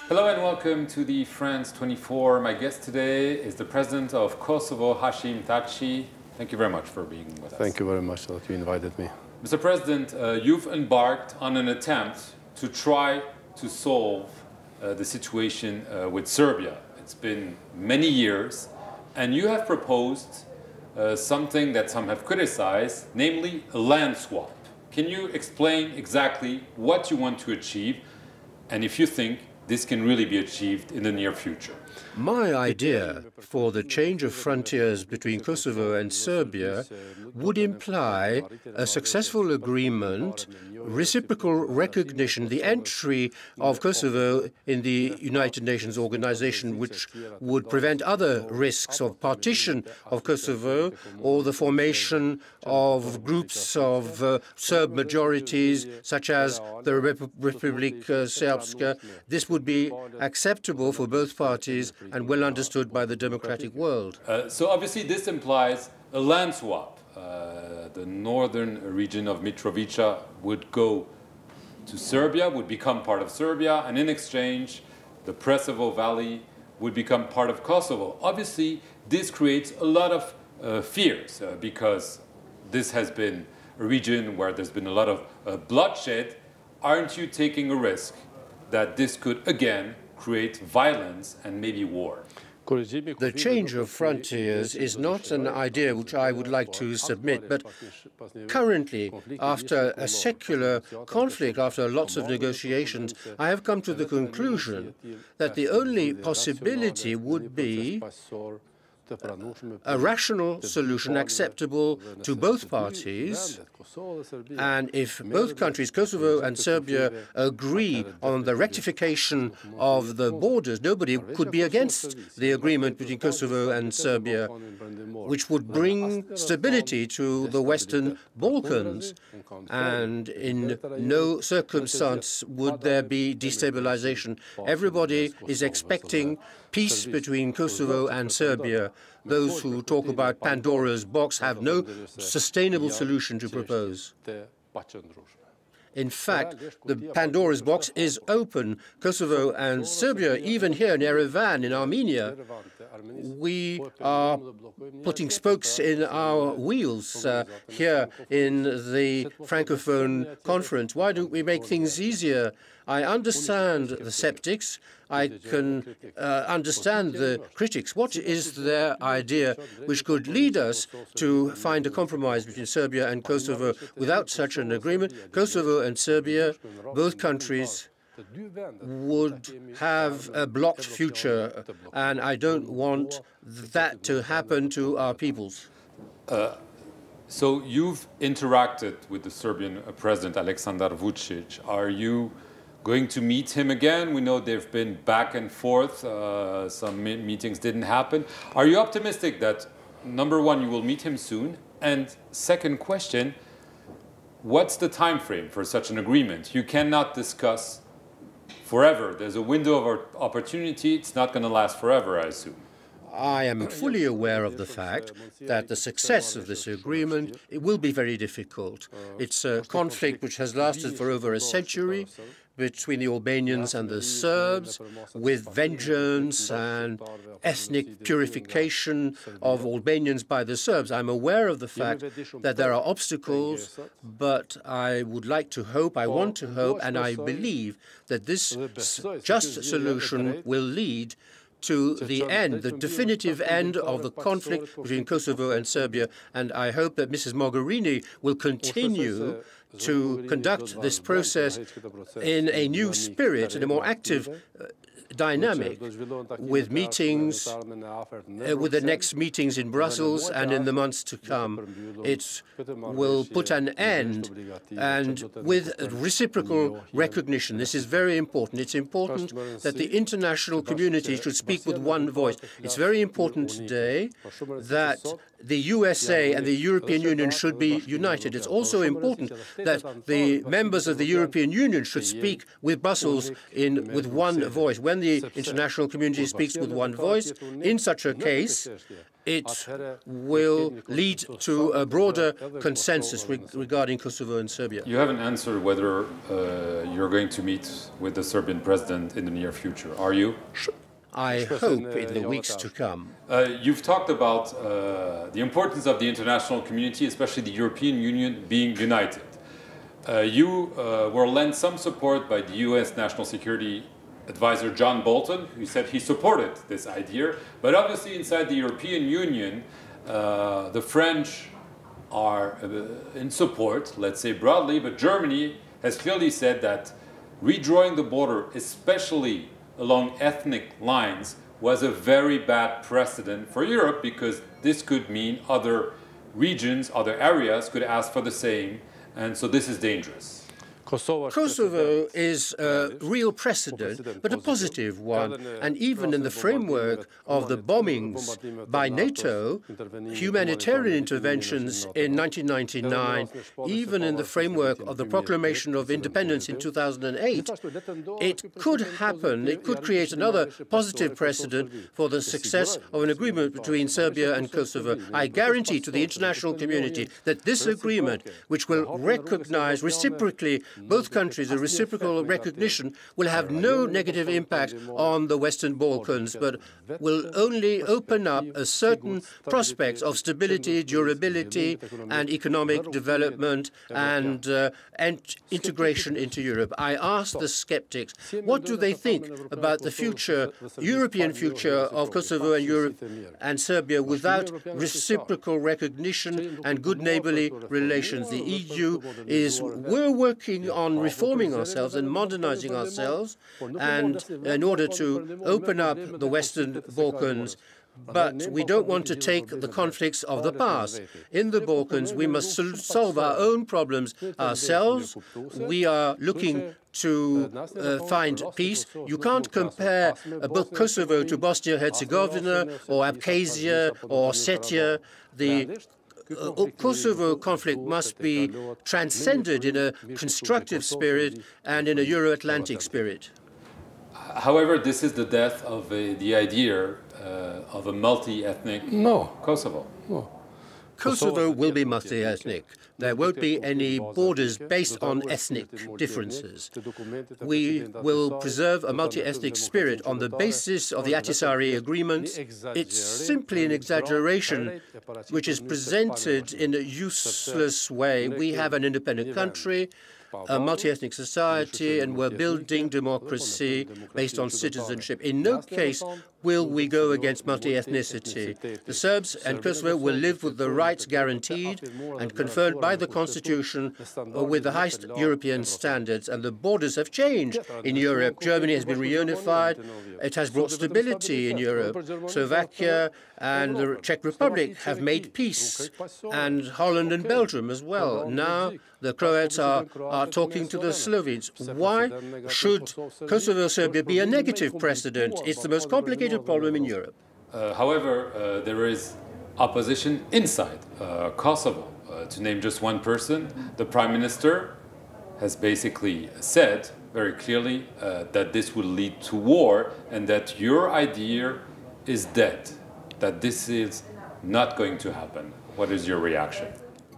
Hello and welcome to the France 24. My guest today is the president of Kosovo, Hashim Thaçi. Thank you very much for being with us. Thank you very much that you invited me. Mr. President, you've embarked on an attempt to try to solve the situation with Serbia. It's been many years, and you have proposed something that some have criticized, namely a land swap. Can you explain exactly what you want to achieve, and if you think this can really be achieved in the near future? My idea for the change of frontiers between Kosovo and Serbia would imply a successful agreement, reciprocal recognition, the entry of Kosovo in the United Nations organization, which would prevent other risks of partition of Kosovo or the formation of groups of Serb majorities, such as the Republic Srpska. This would be acceptable for both parties and well understood by the democratic world. So obviously this implies a land swap. The northern region of Mitrovica would go to Serbia, would become part of Serbia, and in exchange, the Preševo Valley would become part of Kosovo. Obviously, this creates a lot of fears because this has been a region where there's been a lot of bloodshed. Aren't you taking a risk that this could again create violence and maybe war? The change of frontiers is not an idea which I would like to submit, but currently, after a secular conflict, after lots of negotiations, I have come to the conclusion that the only possibility would be a rational solution acceptable to both parties, and if both countries, Kosovo and Serbia, agree on the rectification of the borders, nobody could be against the agreement between Kosovo and Serbia, which would bring stability to the Western Balkans, and in no circumstance would there be destabilization. Everybody is expecting peace between Kosovo and Serbia. Those who talk about Pandora's box have no sustainable solution to propose. In fact, the Pandora's box is open. Kosovo and Serbia, even here in Yerevan, in Armenia, we are putting spokes in our wheels here in the Francophone conference. Why don't we make things easier? I understand the skeptics. I can understand the critics. What is their idea which could lead us to find a compromise between Serbia and Kosovo? Without such an agreement, Kosovo and Serbia, both countries, would have a blocked future, and I don't want that to happen to our peoples. So you've interacted with the Serbian President Aleksandar Vucic. Are you going to meet him again? We know they've been back and forth. Some meetings didn't happen. Are you optimistic that, number one, you will meet him soon? And second question, what's the time frame for such an agreement? You cannot discuss forever. There's a window of opportunity. It's not going to last forever, I assume. I am fully aware of the fact that the success of this agreement, it will be very difficult. It's a conflict which has lasted for over a century between the Albanians and the Serbs, with vengeance and ethnic purification of Albanians by the Serbs. I'm aware of the fact that there are obstacles, but I would like to hope, I want to hope, and I believe that this just solution will lead to the end, the definitive end of the conflict between Kosovo and Serbia. And I hope that Mrs. Mogherini will continue to conduct this process in a new spirit, in a more active dynamic, with meetings, with the next meetings in Brussels and in the months to come. It will put an end, and with reciprocal recognition. This is very important. It's important that the international community should speak with one voice. It's very important today that the USA and the European Union should be united. It's also important that the members of the European Union should speak with Brussels with one voice. When the international community speaks with one voice, in such a case, it will lead to a broader consensus regarding Kosovo and Serbia. You haven't answered whether you're going to meet with the Serbian president in the near future. Are you? I hope in the weeks to come. You've talked about the importance of the international community, especially the European Union, being united. You were lent some support by the US National Security Advisor John Bolton, who said he supported this idea. But obviously inside the European Union, the French are in support, let's say broadly, but Germany has clearly said that redrawing the border, especially along ethnic lines, was a very bad precedent for Europe, because this could mean other regions, other areas could ask for the same, and so this is dangerous. Kosovo is a real precedent, but a positive one. And even in the framework of the bombings by NATO, humanitarian interventions in 1999, even in the framework of the proclamation of independence in 2008, it could happen, it could create another positive precedent for the success of an agreement between Serbia and Kosovo. I guarantee to the international community that this agreement, which will recognize reciprocally both countries, a reciprocal recognition, will have no negative impact on the Western Balkans, but will only open up a certain prospects of stability, durability, and economic development and integration into Europe. I ask the skeptics, what do they think about the future, European future of Kosovo and Europe and Serbia without reciprocal recognition and good neighborly relations? The EU we're working on reforming ourselves and modernizing ourselves, and in order to open up the Western Balkans. But we don't want to take the conflicts of the past. In the Balkans, we must solve our own problems ourselves. We are looking to find peace. You can't compare both Kosovo to Bosnia-Herzegovina or Abkhazia or Ossetia. The Kosovo conflict must be transcended in a constructive spirit and in a Euro-Atlantic spirit. However, this is the death of the idea of a multi-ethnic Kosovo. No. Kosovo will be multi-ethnic. There won't be any borders based on ethnic differences. We will preserve a multi-ethnic spirit on the basis of the Ahtisaari Agreement. It's simply an exaggeration which is presented in a useless way. We have an independent country, a multi-ethnic society, and we're building democracy based on citizenship. In no case will we go against multi-ethnicity. The Serbs and Kosovo will live with the rights guaranteed and confirmed by the Constitution with the highest European standards. And the borders have changed in Europe. Germany has been reunified. It has brought stability in Europe. Slovakia and the Czech Republic have made peace, and Holland and Belgium as well. Now the Croats are talking to the Slovenes. Why should Kosovo-Serbia be a negative precedent? It's the most complicated problem in Europe. However, there is opposition inside Kosovo. To name just one person, the Prime Minister has basically said very clearly that this will lead to war and that your idea is dead, that this is not going to happen. What is your reaction?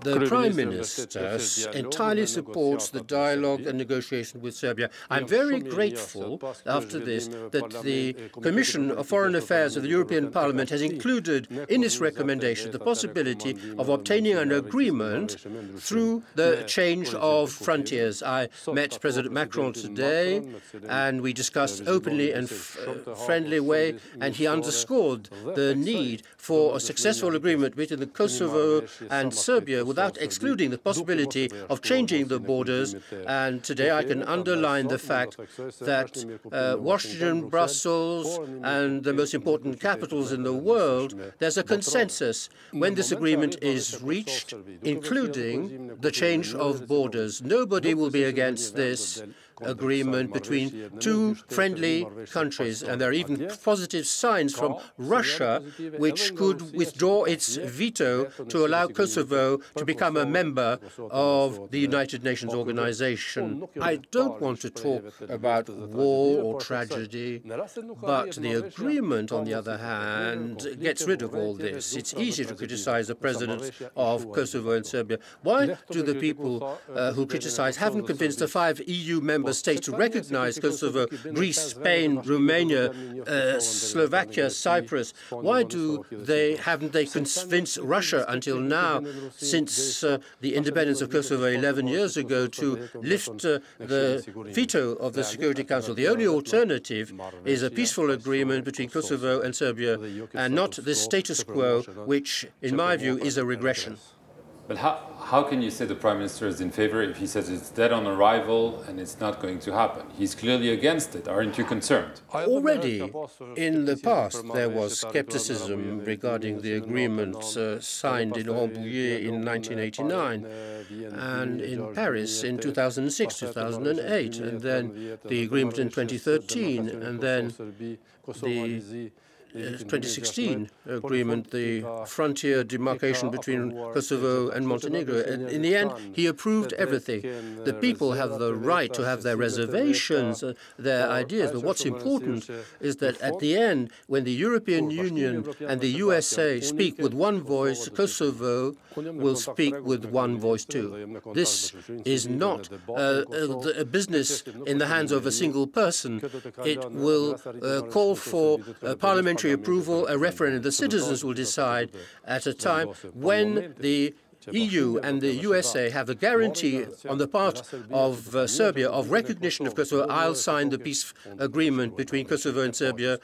The Prime Minister entirely supports the dialogue and negotiation with Serbia. I'm very grateful after this that the Commission of Foreign Affairs of the European Parliament has included in its recommendation the possibility of obtaining an agreement through the change of frontiers. I met President Macron today, and we discussed openly and friendly way, and he underscored the need for a successful agreement between the Kosovo and Serbia without excluding the possibility of changing the borders. And today I can underline the fact that Washington, Brussels, and the most important capitals in the world, there's a consensus when this agreement is reached, including the change of borders. Nobody will be against this. agreement between two friendly countries. And there are even positive signs from Russia, which could withdraw its veto to allow Kosovo to become a member of the United Nations organization. I don't want to talk about war or tragedy, but the agreement, on the other hand, gets rid of all this. It's easy to criticize the president of Kosovo and Serbia. Why do the people who criticize haven't convinced the 5 EU member states to recognize Kosovo, Greece, Spain, Romania, Slovakia, Cyprus? Why haven't they convinced Russia until now, since the independence of Kosovo 11 years ago, to lift the veto of the Security Council? The only alternative is a peaceful agreement between Kosovo and Serbia, and not the status quo, which, in my view, is a regression. But how can you say the Prime Minister is in favor if he says it's dead on arrival and it's not going to happen? He's clearly against it. Aren't you concerned? Already in the past there was skepticism regarding the agreement signed in Rambouillet in 1989 and in Paris in 2006, 2008, and then the agreement in 2013, and then the 2016 agreement, the frontier demarcation between Kosovo and Montenegro. And in the end, he approved everything. The people have the right to have their reservations, their ideas. But what's important is that at the end, when the European Union and the USA speak with one voice, Kosovo will speak with one voice too. This is not a business in the hands of a single person. It will call for parliamentary approval, a referendum. The citizens will decide at a time when the EU and the USA have a guarantee on the part of Serbia of recognition of Kosovo. I'll sign the peace agreement between Kosovo and Serbia.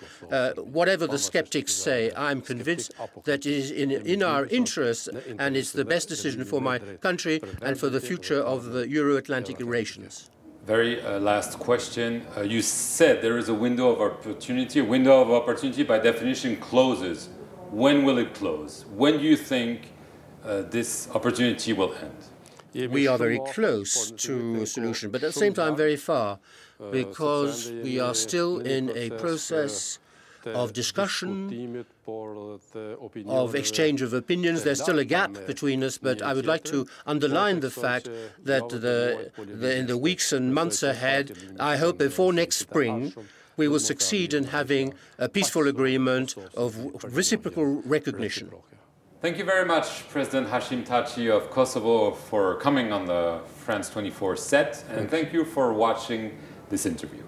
Whatever the skeptics say, I'm convinced that it is in our interest, and it's the best decision for my country and for the future of the Euro-Atlantic relations. Very last question. You said there is a window of opportunity. A window of opportunity, by definition, closes. When will it close? When do you think this opportunity will end? We are very close to a solution, but at the same time very far, because we are still in a process of discussion, of exchange of opinions. There's still a gap between us, but I would like to underline the fact that in the weeks and months ahead, I hope before next spring, we will succeed in having a peaceful agreement of reciprocal recognition. Thank you very much, President Hashim Thaçi of Kosovo, for coming on the France 24 set, and thank you for watching this interview.